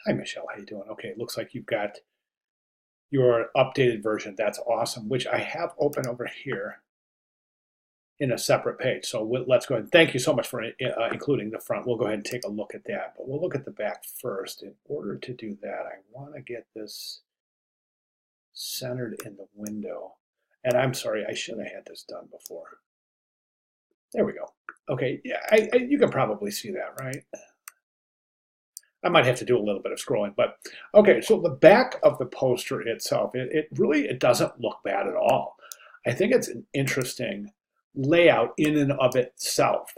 Hi, Michelle. How you doing? Okay, it looks like you've got your updated version. That's awesome, which I have open over here in a separate page. So let's go ahead. Thank you so much for including the front. We'll go ahead and take a look at that, but we'll look at the back first. In order to do that, I want to get this centered in the window. And I'm sorry, I should have had this done before. There we go. Okay, yeah, you can probably see that, right? I might have to do a little bit of scrolling, but okay, so the back of the poster itself, it really, it doesn't look bad at all. I think it's an interesting layout in and of itself.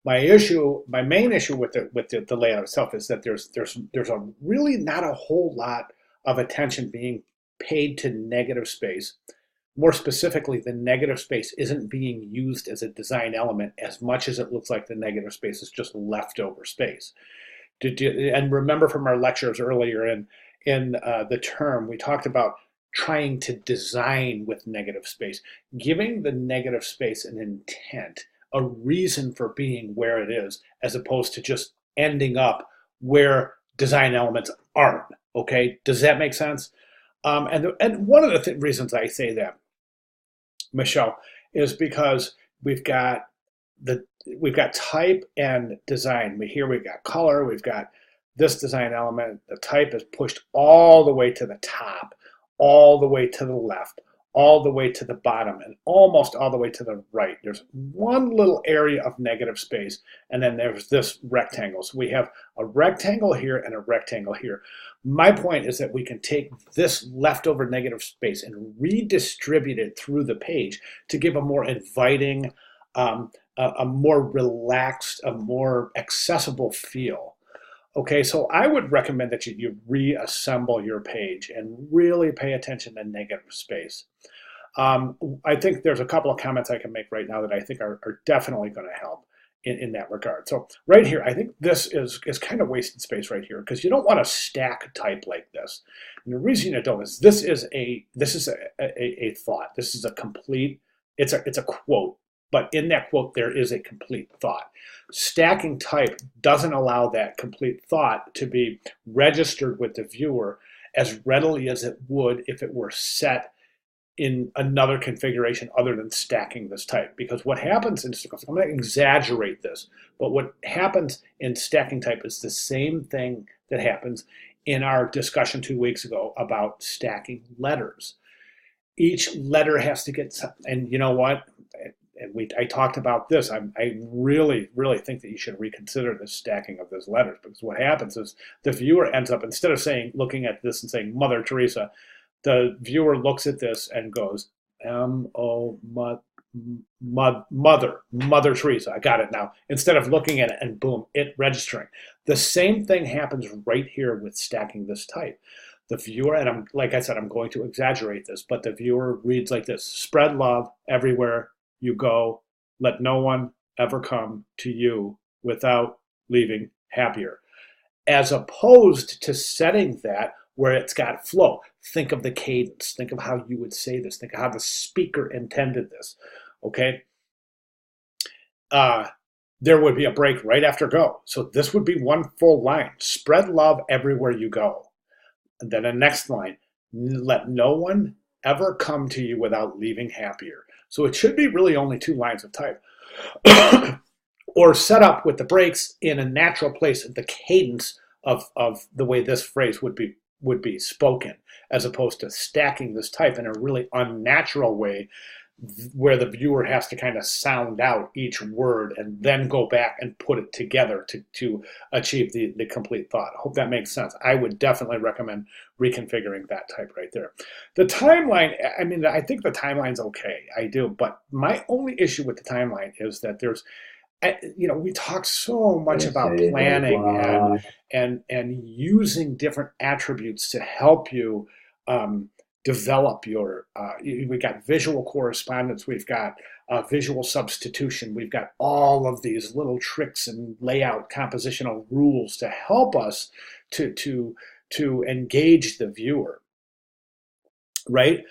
My main issue with the layout itself is that there's a really not a whole lot of attention being paid to negative space. More specifically, the negative space isn't being used as a design element as much as it looks like the negative space is just leftover space. And remember from our lectures earlier in the term, we talked about trying to design with negative space, giving the negative space an intent, a reason for being where it is, as opposed to just ending up where design elements aren't. Okay, does that make sense? And one of the reasons I say that, Michelle, is because we've got type and design. Here we've got color, we've got this design element. The type is pushed all the way to the top, all the way to the left, all the way to the bottom, and almost all the way to the right. There's one little area of negative space, and then there's this rectangle. So we have a rectangle here and a rectangle here. My point is that we can take this leftover negative space and redistribute it through the page to give a more inviting, a more relaxed, a more accessible feel. Okay, so I would recommend that you reassemble your page and really pay attention to negative space. I think there's a couple of comments I can make right now that I think are definitely going to help in that regard. So right here, I think this is kind of wasted space right here because you don't want to stack type like this. And the reason you don't is this is a thought. This is a complete. It's a quote. But in that quote, there is a complete thought. Stacking type doesn't allow that complete thought to be registered with the viewer as readily as it would if it were set in another configuration other than stacking this type. Because what happens in, I'm going to exaggerate this, but what happens in stacking type is the same thing that happens in our discussion 2 weeks ago about stacking letters. Each letter has to get, and you know what? And I talked about this. I really, really think that you should reconsider the stacking of those letters because what happens is the viewer ends up, instead of looking at this and saying Mother Teresa, the viewer looks at this and goes, Mother Teresa. I got it now. Instead of looking at it and boom, it registering. The same thing happens right here with stacking this type. The viewer, and like I said, I'm going to exaggerate this, but the viewer reads like this: spread love everywhere you go. Let no one ever come to you without leaving happier. As opposed to setting that where it's got flow. Think of the cadence. Think of how you would say this. Think of how the speaker intended this. Okay? There would be a break right after go. So this would be one full line. Spread love everywhere you go. And then the next line, let no one ever come to you without leaving happier. So it should be really only 2 lines of type. Or set up with the breaks in a natural place at the cadence of the way this phrase would be spoken, as opposed to stacking this type in a really unnatural way where the viewer has to kind of sound out each word and then go back and put it together to achieve the complete thought. I hope that makes sense. I would definitely recommend reconfiguring that type right there. The timeline, I mean, I think the timeline's okay. I do. But my only issue with the timeline is that there's, we talk so much about planning and using different attributes to help you develop your, we've got visual correspondence, we've got visual substitution, we've got all of these little tricks and layout compositional rules to help us to engage the viewer, right?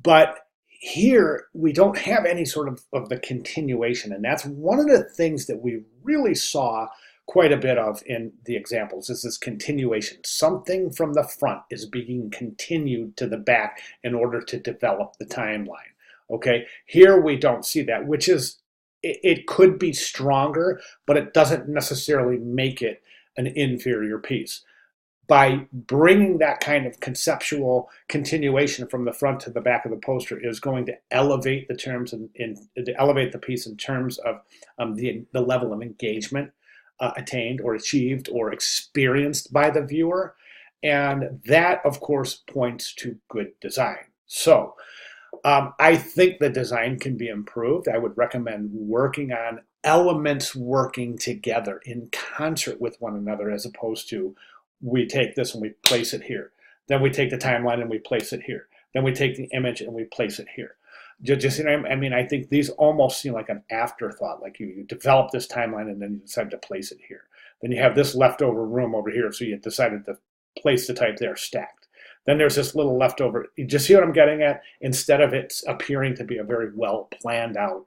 But here we don't have any sort of the continuation, and that's one of the things that we really saw quite a bit of in the examples is this continuation. Something from the front is being continued to the back in order to develop the timeline. Okay, here we don't see that, which is, it could be stronger, but it doesn't necessarily make it an inferior piece. By bringing that kind of conceptual continuation from the front to the back of the poster is going to elevate the terms to elevate the piece in terms of the level of engagement attained or achieved or experienced by the viewer. And that, of course, points to good design. So I think the design can be improved. I would recommend working on elements working together in concert with one another, as opposed to we take this and we place it here. Then we take the timeline and we place it here. Then we take the image and we place it here. Just, you know, I mean, I think these almost seem like an afterthought, like you develop this timeline and then you decide to place it here. Then you have this leftover room over here, so you decided to place the type there stacked. Then there's this little leftover. You just see what I'm getting at? Instead of it appearing to be a very well planned out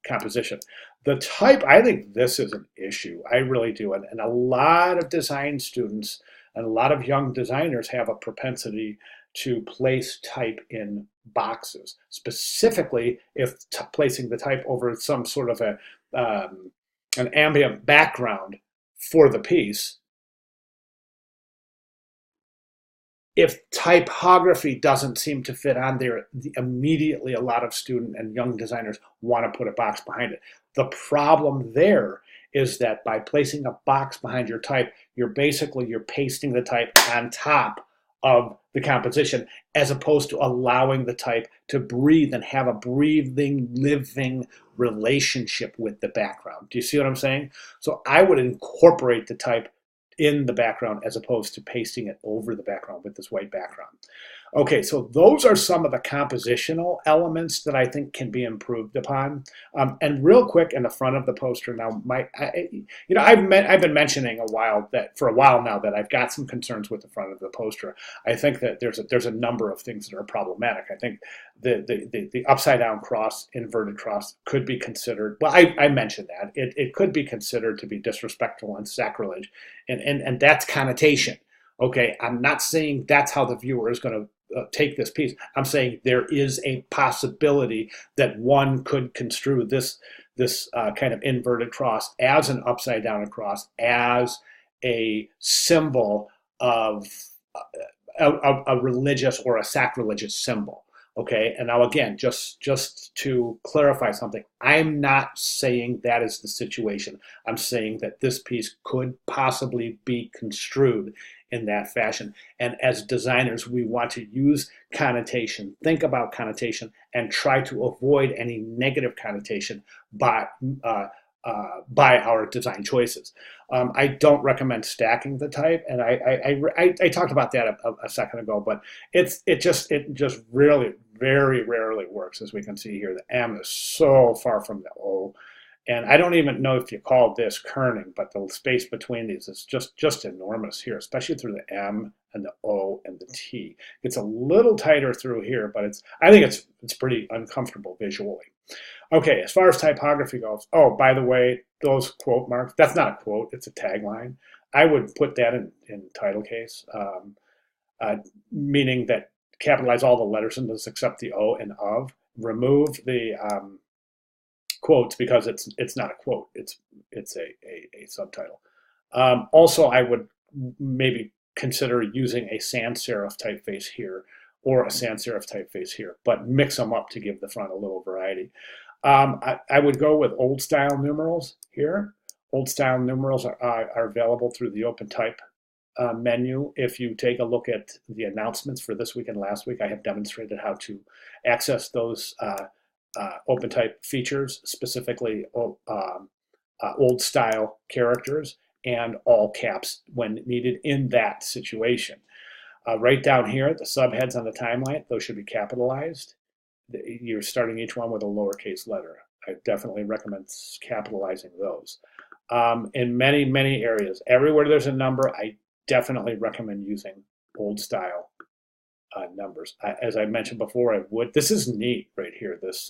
composition. The type, I think this is an issue. I really do. And a lot of design students and a lot of young designers have a propensity to place type in boxes, specifically if placing the type over some sort of an ambient background for the piece. If typography doesn't seem to fit on there, immediately a lot of student and young designers want to put a box behind it. The problem there is that by placing a box behind your type, you're pasting the type on top of the composition, as opposed to allowing the type to breathe and have a breathing, living relationship with the background. Do you see what I'm saying? So I would incorporate the type in the background as opposed to pasting it over the background with this white background. Okay, so those are some of the compositional elements that I think can be improved upon. And real quick, in the front of the poster now, I've been mentioning for a while now that I've got some concerns with the front of the poster. I think that there's a number of things that are problematic. I think the upside down cross, inverted cross, could be considered. Well, I mentioned that it could be considered to be disrespectful and sacrilege, and that's connotation. Okay, I'm not saying that's how the viewer is going to take this piece. I'm saying there is a possibility that one could construe this kind of inverted cross as an upside down cross, as a symbol of a religious or a sacrilegious symbol. Okay, and now again, just to clarify something, I'm not saying that is the situation. I'm saying that this piece could possibly be construed in that fashion. And as designers, we want to use connotation, think about connotation, and try to avoid any negative connotation by our design choices. I don't recommend stacking the type, and I talked about that a second ago, but it just really very rarely works. As we can see here, the M is so far from the O, and I don't even know if you call this kerning, but the space between these is just enormous here, especially through the M and the O and the T. It's a little tighter through here, but I think it's pretty uncomfortable visually. Okay, as far as typography goes, oh, by the way, those quote marks, that's not a quote, it's a tagline. I would put that in title case, meaning that capitalize all the letters in this except the O and of. Remove the quotes, because it's not a quote, it's a subtitle. Also, I would maybe consider using a sans serif typeface here or a sans serif typeface here, but mix them up to give the front a little variety. I would go with old style numerals here. Old style numerals are available through the OpenType menu. If you take a look at the announcements for this week and last week, I have demonstrated how to access those OpenType features, specifically old style characters and all caps when needed in that situation. Right down here, the subheads on the timeline, those should be capitalized. You're starting each one with a lowercase letter. I definitely recommend capitalizing those. In many areas, everywhere there's a number, I definitely recommend using old style numbers. As I mentioned before, this is neat right here, this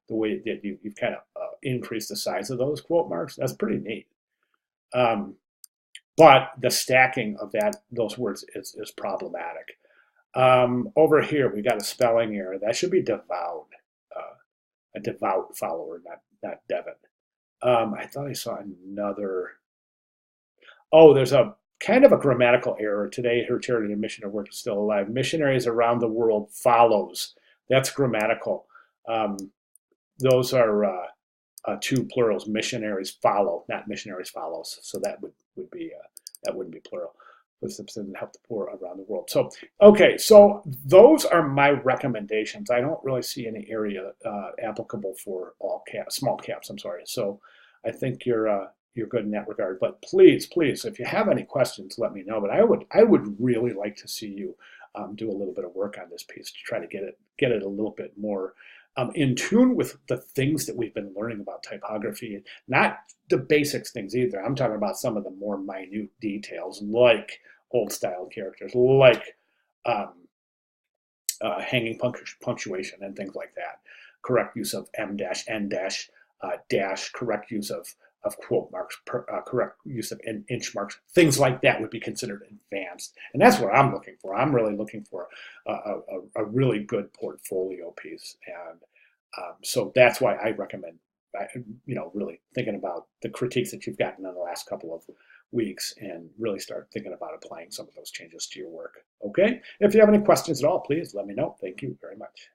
the way that you've kind of increased the size of those quote marks. That's pretty neat. But the stacking of those words is problematic. Over here, we got a spelling error. That should be devout, a devout follower, not Devon. I thought I saw another. Oh, there's a kind of a grammatical error today. Her charity and mission of work is still alive. Missionaries around the world follows. That's grammatical. Um, those are two plurals. Missionaries follow, not missionaries follows. So would be that wouldn't be plural. Footsteps and help the poor around the world. So okay, so those are my recommendations. I don't really see any area applicable for all caps, small caps. I'm sorry. So I think you're good in that regard. But please, please, if you have any questions, let me know. But I would really like to see you do a little bit of work on this piece to try to get it a little bit more in tune with the things that we've been learning about typography, not the basics things either. I'm talking about some of the more minute details, like old style characters, like um, hanging punctuation and things like that. Correct use of M dash, N dash, dash, correct use of quote marks, correct use of inch marks, things like that would be considered advanced. And that's what I'm looking for. I'm really looking for a really good portfolio piece. And so that's why I recommend, really thinking about the critiques that you've gotten in the last couple of weeks and really start thinking about applying some of those changes to your work. Okay? If you have any questions at all, please let me know. Thank you very much.